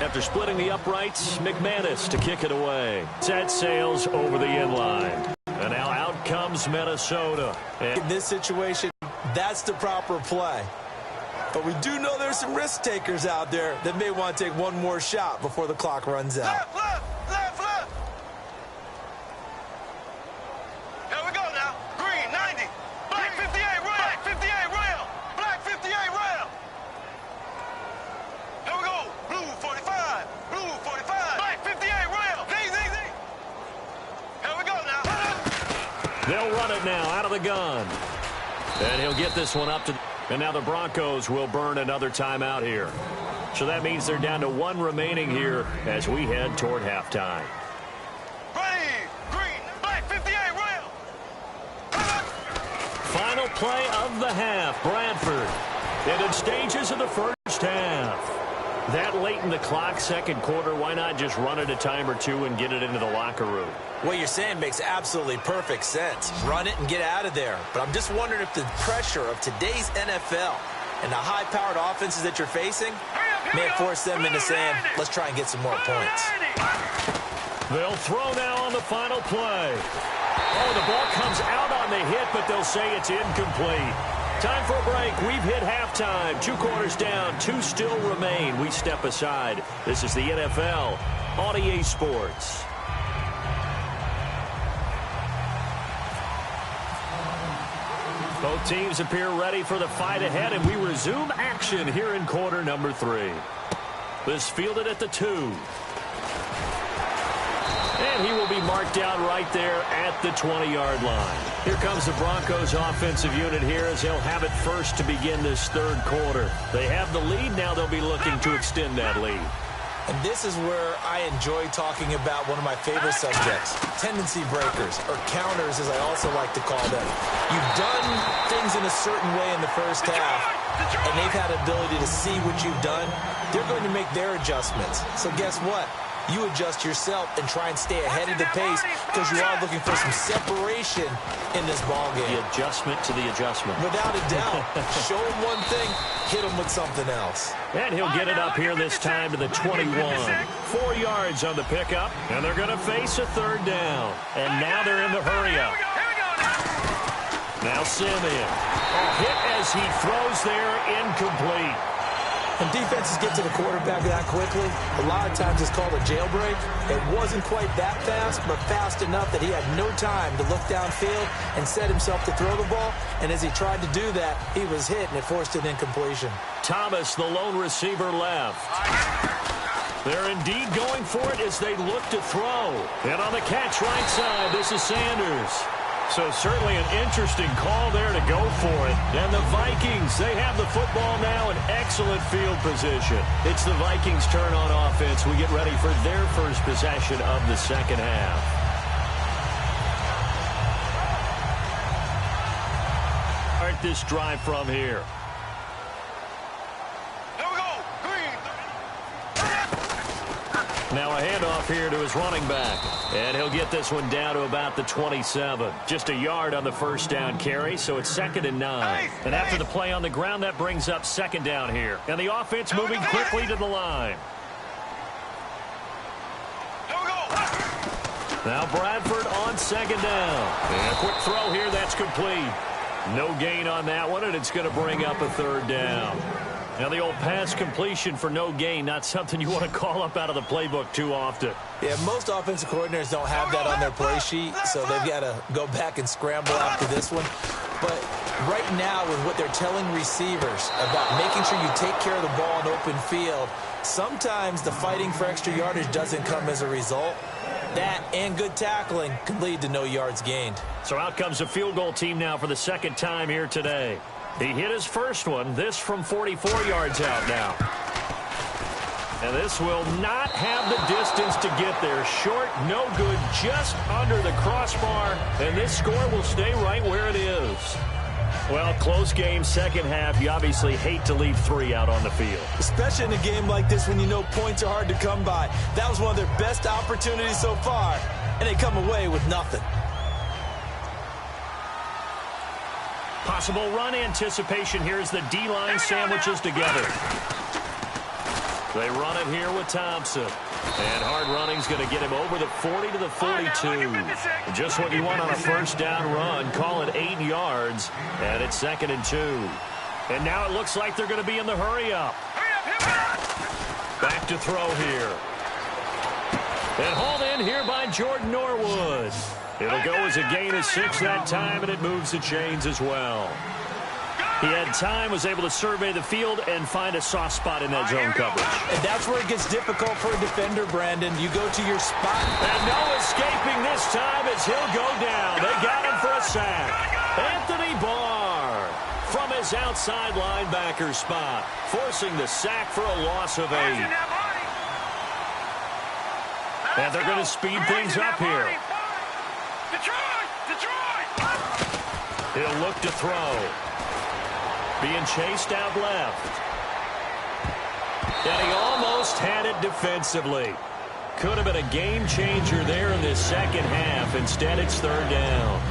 After splitting the uprights, McManus to kick it away. Set sails over the inline. And now out comes Minnesota. In this situation, that's the proper play. But we do know there's some risk takers out there that may want to take one more shot before the clock runs out. Left, left, left, left. Here we go now. Green, 90. Black 58 rail. Black 58 rail. Black 58 rail. Here we go. Blue 45. Blue 45. Black 58 rail. Zing, zing, zing. Here we go now. They'll run it now out of the gun. And he'll get this one up to... And now the Broncos will burn another timeout here. So that means they're down to one remaining here as we head toward halftime. Ready. Green. Black 58 rail. Final play of the half. Bradford. And in stages of the first half. That late in the clock, second quarter, why not just run it a time or two and get it into the locker room? What you're saying makes absolutely perfect sense. Run it and get out of there. But I'm just wondering if the pressure of today's NFL and the high-powered offenses that you're facing may force them into saying, let's try and get some more points. They'll throw now on the final play. Oh, the ball comes out on the hit, but they'll say it's incomplete. Time for a break. We've hit halftime. 2 quarters down. 2 still remain. We step aside. This is the NFL on EA Sports. Both teams appear ready for the fight ahead, and we resume action here in quarter number 3. This fielded at the 2. And he will be marked down right there at the 20-yard line. Here comes the Broncos offensive unit here as they'll have it first to begin this third quarter. They have the lead. Now they'll be looking to extend that lead. And this is where I enjoy talking about one of my favorite subjects, tendency breakers, or counters as I also like to call them. You've done things in a certain way in the first half, and they've had ability to see what you've done. They're going to make their adjustments. So guess what? You adjust yourself and try and stay ahead of the pace because you are looking for some separation in this ballgame. The adjustment to the adjustment. Without a doubt. Show him one thing, hit him with something else. And he'll get it up here this time to the 21. 4 yards on the pickup, and they're going to face a third down. And now they're in the hurry-up. Now Simeon. A hit as he throws there, incomplete. When defenses get to the quarterback that quickly, a lot of times it's called a jailbreak. It wasn't quite that fast, but fast enough that he had no time to look downfield and set himself to throw the ball. And as he tried to do that, he was hit, and it forced an incompletion. Thomas, the lone receiver, left. They're indeed going for it as they look to throw. And on the catch right side, this is Sanders. So certainly an interesting call there to go for it. And the Vikings, they have the football now in excellent field position. It's the Vikings' turn on offense. We get ready for their first possession of the second half. Start this drive from here. Now a handoff here to his running back. And he'll get this one down to about the 27. Just a yard on the first down carry, so it's 2nd and 9. And after the play on the ground, that brings up 2nd down here. And the offense moving quickly to the line. Now Bradford on 2nd down. And a quick throw here, that's complete. No gain on that one, and it's going to bring up a 3rd down. Now, the old pass completion for no gain, not something you want to call up out of the playbook too often. Yeah, most offensive coordinators don't have that on their play sheet, so they've got to go back and scramble after this one. But right now, with what they're telling receivers about making sure you take care of the ball in open field, sometimes the fighting for extra yardage doesn't come as a result. That and good tackling can lead to no yards gained. So out comes the field goal team now for the second time here today. He hit his first one, this from 44 yards out now. And this will not have the distance to get there. Short, no good, just under the crossbar. And this score will stay right where it is. Well, close game, second half. You obviously hate to leave 3 out on the field. Especially in a game like this when you know points are hard to come by. That was one of their best opportunities so far, and they come away with nothing. Possible run anticipation here as the D-line sandwiches together. They run it here with Thompson. And hard running's going to get him over the 40 to the 42. Just what you want on a first down run. Call it 8 yards. And it's 2nd and 2. And now it looks like they're going to be in the hurry-up. Back to throw here. And hauled in here by Jordan Norwood. It'll go as a gain of 6 that time, and it moves the chains as well. He had time, was able to survey the field and find a soft spot in that zone coverage. And that's where it gets difficult for a defender, Brandon. You go to your spot. And no escaping this time as he'll go down. They got him for a sack. Anthony Barr from his outside linebacker spot, forcing the sack for a loss of 8. And they're going to speed things up here. He'll look to throw. Being chased out left. And he almost had it defensively. Could have been a game changer there in this second half. Instead, it's 3rd down.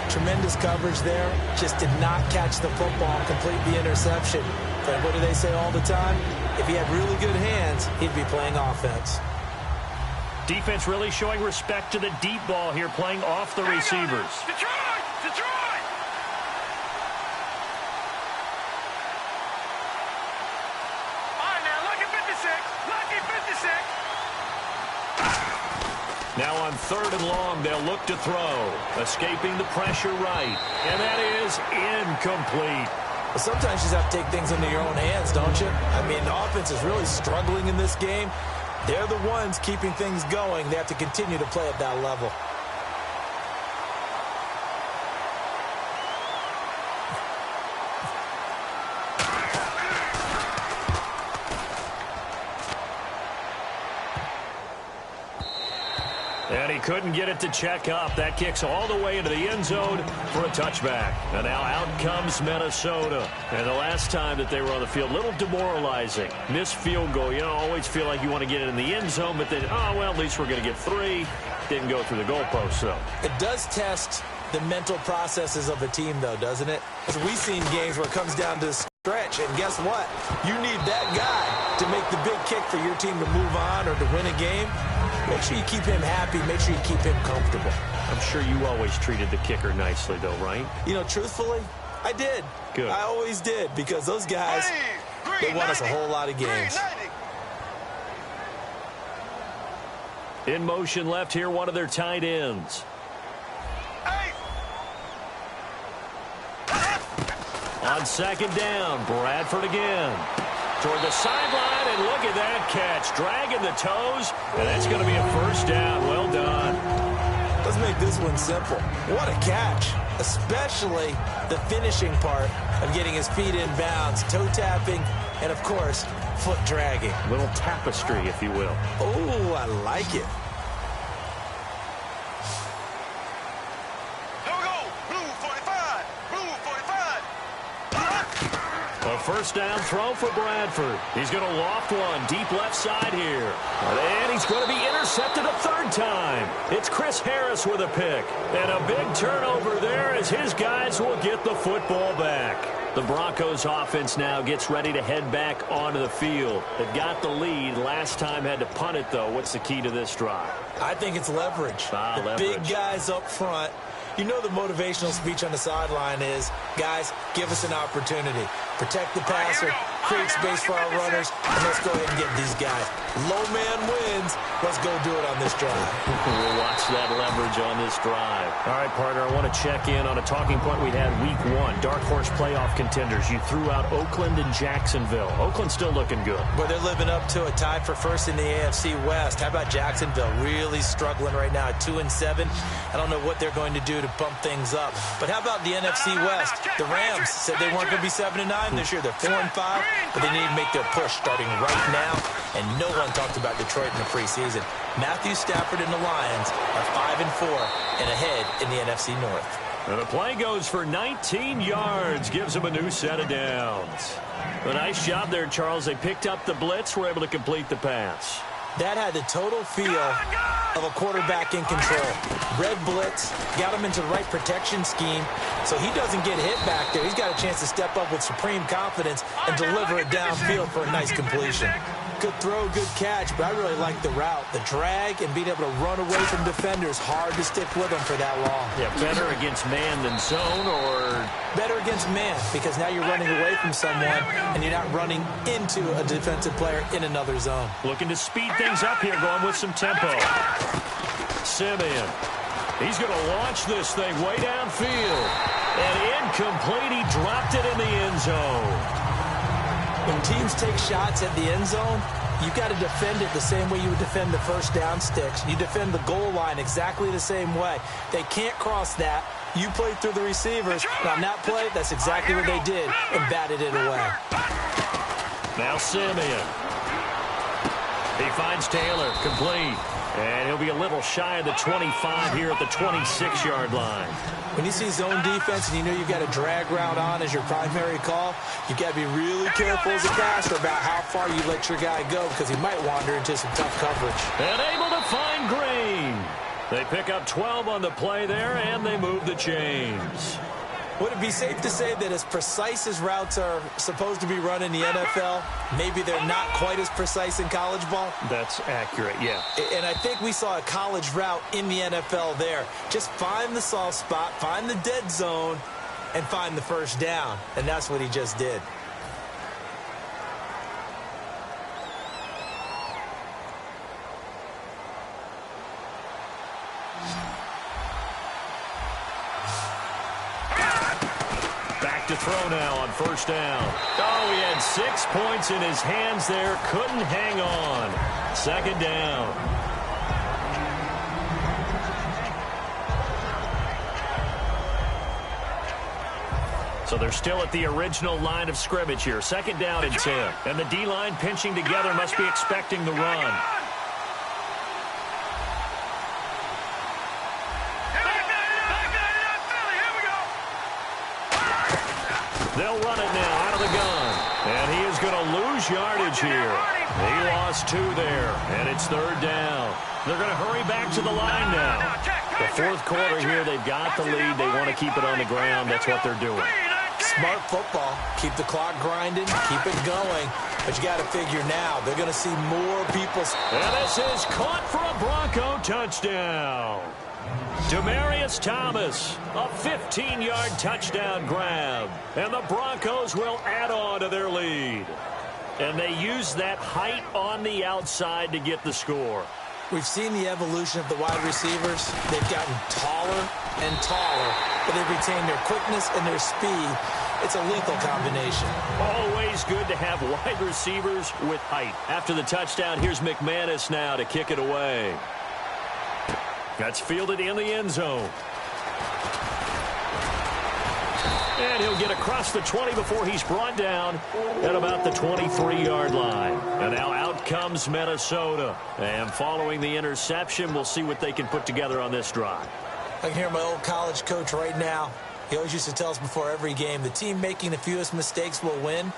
Tremendous coverage there. Just did not catch the football and complete the interception. But what do they say all the time? If he had really good hands, he'd be playing offense. Defense really showing respect to the deep ball here, playing off the receivers. Detroit! Now on 3rd and long, they'll look to throw. Escaping the pressure right. And that is incomplete. Well, sometimes you just have to take things into your own hands, don't you? I mean, the offense is really struggling in this game. They're the ones keeping things going. They have to continue to play at that level. And he couldn't get it to check up. That kicks all the way into the end zone for a touchback. And now out comes Minnesota. And the last time that they were on the field, a little demoralizing. Missed field goal. You know, always feel like you want to get it in the end zone, but then, oh, well, at least we're going to get 3. Didn't go through the goalpost, though. It does test the mental processes of a team, though, doesn't it? Because we've seen games where it comes down to stretch, and guess what? You need that guy to make the big kick for your team to move on or to win a game. Make sure you keep him happy. Make sure you keep him comfortable. I'm sure you always treated the kicker nicely, though, right? You know, truthfully, I did. Good. I always did, because those guys, they won us a whole lot of games. In motion left here, one of their tight ends. On 2nd down, Bradford again. Toward the sideline, and look at that catch. Dragging the toes, and that's going to be a 1st down. Well done. Let's make this one simple. What a catch, especially the finishing part of getting his feet in bounds, toe tapping, and, of course, foot dragging. Little tapestry, if you will. Oh, I like it. A 1st down throw for Bradford. He's going to loft one deep left side here. And he's going to be intercepted a 3rd time. It's Chris Harris with a pick. And a big turnover there as his guys will get the football back. The Broncos offense now gets ready to head back onto the field. They've got the lead. Last time had to punt it, though. What's the key to this drive? I think it's leverage. Leverage. Big guys up front. You know the motivational speech on the sideline is, guys, give us an opportunity. Protect the passer, create space for our runners, and let's go ahead and get these guys. Low man wins. Let's go do it on this drive. We'll watch that leverage on this drive. All right, partner, I want to check in on a talking point we had week 1. Dark horse playoff contenders. You threw out Oakland and Jacksonville. Oakland's still looking good. But they're living up to a tie for first in the AFC West. How about Jacksonville? Really struggling right now at 2-7. I don't know what they're going to do to bump things up. But how about the NFC West? The Rams said they weren't going to be 7-9 this year. They're 4-5, but they need to make their push starting right now. And no one talked about Detroit in the preseason. Matthew Stafford and the Lions are 5-4 and ahead in the NFC North. And the play goes for 19 yards, gives them a new set of downs. A nice job there, Charles. They picked up the blitz, were able to complete the pass. That had the total feel of a quarterback in control. Red blitz, got him into the right protection scheme, so he doesn't get hit back there. He's got a chance to step up with supreme confidence and deliver it downfield for a nice completion. Good throw, good catch, but I really like the route. The drag and being able to run away from defenders, hard to stick with them for that long. Yeah, better against man than zone, or? Better against man, because now you're running away from someone and you're not running into a defensive player in another zone. Looking to speed things up here, going with some tempo. Simeon. He's going to launch this thing way downfield. And incomplete, he dropped it in the end zone. When teams take shots at the end zone, you've got to defend it the same way you would defend the first down sticks. You defend the goal line exactly the same way. They can't cross that. You play through the receivers. And on that play, that's exactly what they did and batted it away. Now Simeon. He finds Taylor, complete. And he'll be a little shy of the 25 here at the 26-yard line. When you see zone defense and you know you've got a drag route on as your primary call, you've got to be really careful as a passer about how far you let your guy go because he might wander into some tough coverage. And able to find Green. They pick up 12 on the play there, and they move the chains. Would it be safe to say that as precise as routes are supposed to be run in the NFL, maybe they're not quite as precise in college ball? That's accurate, yeah. And I think we saw a college route in the NFL there. Just find the soft spot, find the dead zone, and find the first down. And that's what he just did. To throw now on first down. Oh, he had 6 points in his hands there. Couldn't hang on. Second down. So they're still at the original line of scrimmage here. Second down and 10. And the D-line pinching together must be expecting the run. They'll run it now out of the gun. And he is going to lose yardage here. He lost 2 there, and it's third down. They're going to hurry back to the line now. The fourth quarter here, they've got the lead. They want to keep it on the ground. That's what they're doing. Smart football. Keep the clock grinding, keep it going. But you got to figure now, they're going to see more people. And this is caught for a Bronco touchdown. Demaryius Thomas, a 15-yard touchdown grab. And the Broncos will add on to their lead. And they use that height on the outside to get the score. We've seen the evolution of the wide receivers. They've gotten taller and taller, but they've retained their quickness and their speed. It's a lethal combination. Always good to have wide receivers with height. After the touchdown, here's McManus now to kick it away. That's fielded in the end zone. And he'll get across the 20 before he's brought down at about the 23-yard line. And now out comes Minnesota. And following the interception, we'll see what they can put together on this drive. I can hear my old college coach right now. He always used to tell us before every game, the team making the fewest mistakes will win.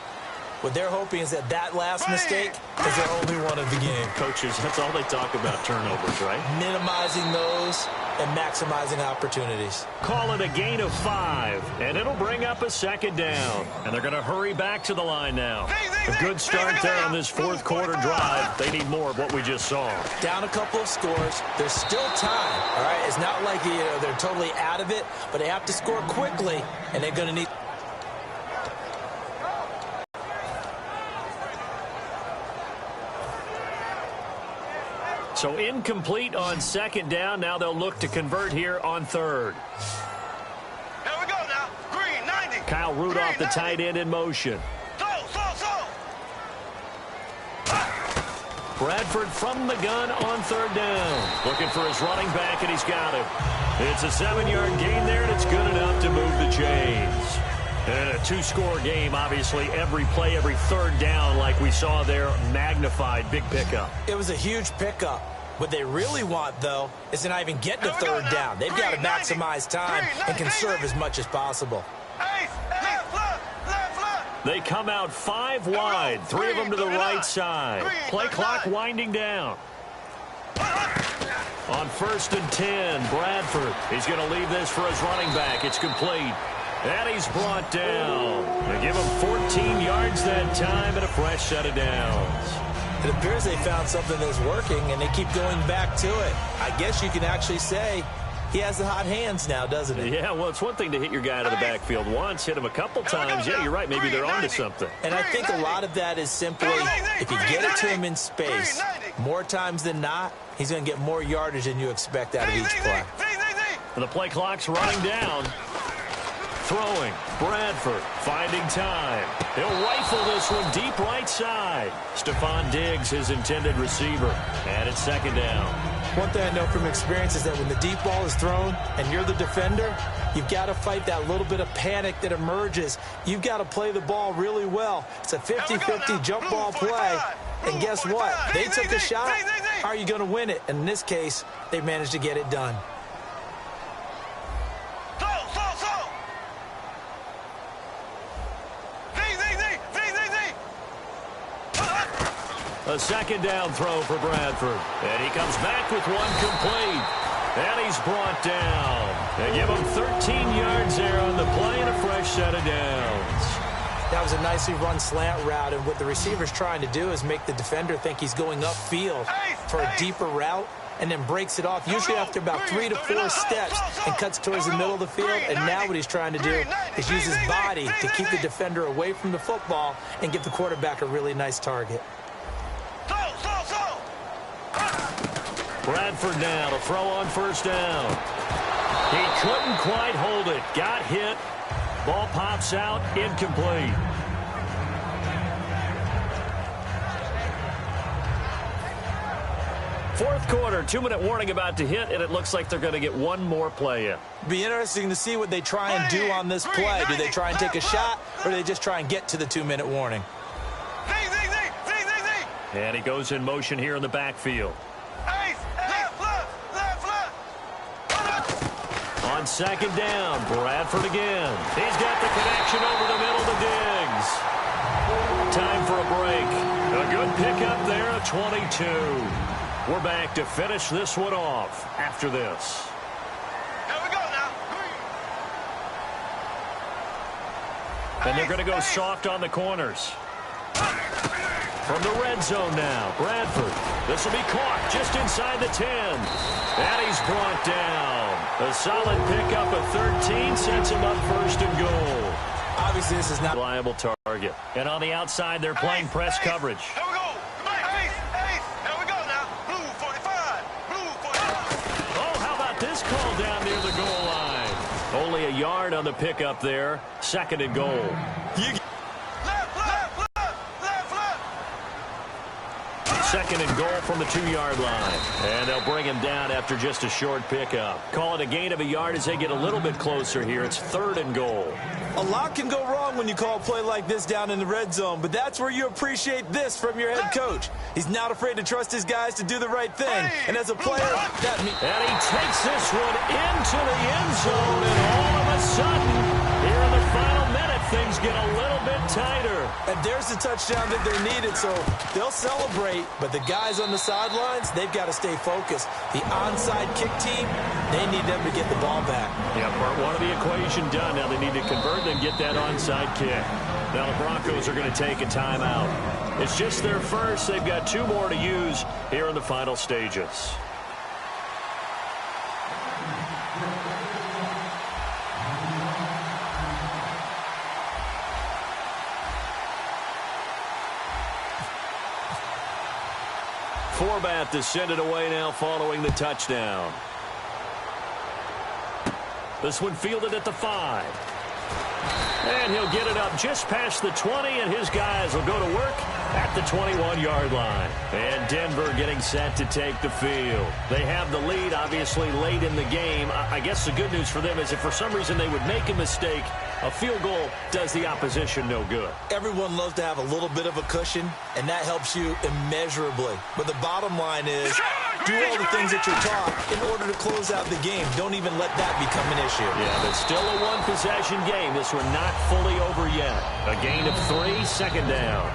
What they're hoping is that that last mistake is their only one of the game. Coaches, that's all they talk about, turnovers, right? Minimizing those and maximizing opportunities. Call it a gain of 5, and it'll bring up a second down. And they're going to hurry back to the line now. A good start there on this fourth quarter drive. They need more of what we just saw. Down a couple of scores. There's still time, all right? It's not like they're totally out of it, but they have to score quickly, and they're going to need... So incomplete on second down. Now they'll look to convert here on third. Here we go now. Green, 90. Kyle Rudolph, the tight end, in motion. So. Bradford from the gun on third down. Looking for his running back, and he's got him. It's a 7-yard gain there, and it's good enough to move the chains. And a 2-score game, obviously, every play, every third down, like we saw there, magnified, big pickup. It was a huge pickup. What they really want, though, is to not even get to third down. They've got to maximize time and conserve as much as possible. They come out 5 wide, 3 of them to the right side. Play clock winding down. On 1st and 10, Bradford. He's going to leave this for his running back. It's complete. And he's brought down. They give him 14 yards that time and a fresh set of downs. It appears they found something that's working, and they keep going back to it. I guess you can actually say he has the hot hands now, doesn't he? Yeah, well, it's one thing to hit your guy out of the backfield once, hit him a couple times. Yeah, you're right. Maybe they're onto something. And I think a lot of that is simply if you get it to him in space, more times than not, he's going to get more yardage than you expect out of each play. And the play clock's running down. Throwing. Bradford finding time. He'll rifle this one deep right side. Stephon Diggs, his intended receiver. And it's 2nd down. One thing I know from experience is that when the deep ball is thrown and you're the defender, you've got to fight that little bit of panic that emerges. You've got to play the ball really well. It's a 50-50 jump ball play. And guess what? They took a shot. How are you going to win it? And in this case, they managed to get it done. A 2nd down throw for Bradford. And he comes back with one complete. And he's brought down. They give him 13 yards there on the play and a fresh set of downs. That was a nicely run slant route, and what the receiver's trying to do is make the defender think he's going upfield for a deeper route and then breaks it off, usually after about 3 to 4 steps, and cuts towards the middle of the field. And now what he's trying to do is use his body to keep the defender away from the football and give the quarterback a really nice target. Bradford now to throw on 1st down. He couldn't quite hold it. Got hit. Ball pops out. Incomplete. Fourth quarter, 2-minute warning about to hit, and it looks like they're going to get one more play in. Be interesting to see what they try and do on this play. Do they try and take a shot, or do they just try and get to the 2-minute warning? And he goes in motion here in the backfield. On 2nd down, Bradford again. He's got the connection over the middle to Diggs. Time for a break. A good pickup there at 22. We're back to finish this one off after this. Here we go now. And they're going to go soft on the corners. From the red zone now, Bradford. This will be caught just inside the 10. And he's brought down. A solid pickup of 13 sets him up 1st and goal. Obviously, this is not a reliable target. And on the outside, they're playing press coverage. Here we go. Here we go now. Blue 45. Blue 45. Oh, how about this call down near the goal line? Only a yard on the pickup there. 2nd and goal. Second and goal from the 2-yard line. And they'll bring him down after just a short pickup. Call it a gain of a yard as they get a little bit closer here. It's 3rd and goal. A lot can go wrong when you call a play like this down in the red zone, but that's where you appreciate this from your head coach. He's not afraid to trust his guys to do the right thing. And as a player, that means... And he takes this one into the end zone, and all of a sudden, here in the final minute, things get a little bit tighter. And there's the touchdown that they needed, so they'll celebrate. But the guys on the sidelines, they've got to stay focused. The onside kick team, they need them to get the ball back. Yeah, part one of the equation done. Now they need to convert and get that onside kick. Now the Broncos are going to take a timeout. It's just their first. They've got 2 more to use here in the final stages. Forbath to send it away now following the touchdown. This one fielded at the 5. And he'll get it up just past the 20, and his guys will go to work at the 21-yard line. And Denver getting set to take the field. They have the lead, obviously, late in the game. I guess the good news for them is if for some reason they would make a mistake, a field goal does the opposition no good. Everyone loves to have a little bit of a cushion, and that helps you immeasurably. But the bottom line is Do all the things that you're taught in order to close out the game. Don't even let that become an issue. Yeah, but still a one-possession game. This one not fully over yet. A gain of 3, second down.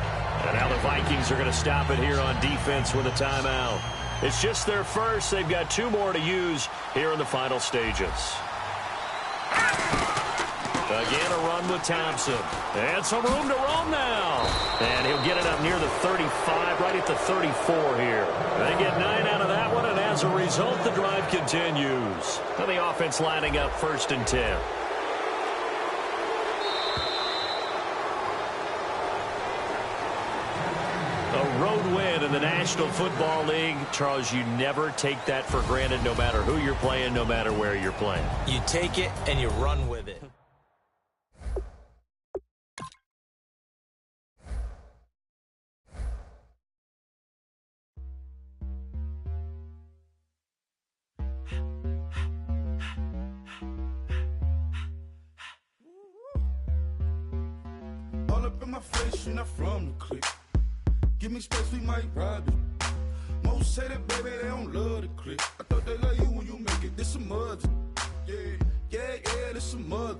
And now the Vikings are going to stop it here on defense with a timeout. It's just their first. They've got 2 more to use here in the final stages. Again, a run with Thompson. And some room to roam now. And he'll get it up near the 35, right at the 34 here. They get 9 out of that one, and as a result, the drive continues. And the offense lining up 1st and 10. A road win in the National Football League. Charles, you never take that for granted, no matter who you're playing, no matter where you're playing. You take it and you run with it. All up in my face, you're not from the clique. Give me space, we might ride it. Most say that, baby, they don't love the clique. I thought they love you when you make it. This some mud. Yeah, yeah, yeah, this some mud.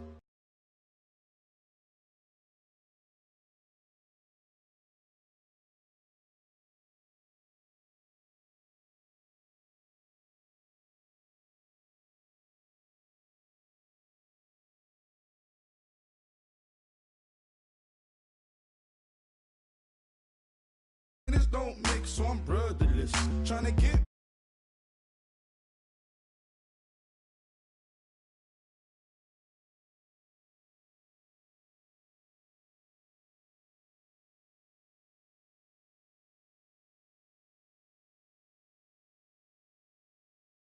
This don't mix, so I'm brotherless. Trying to get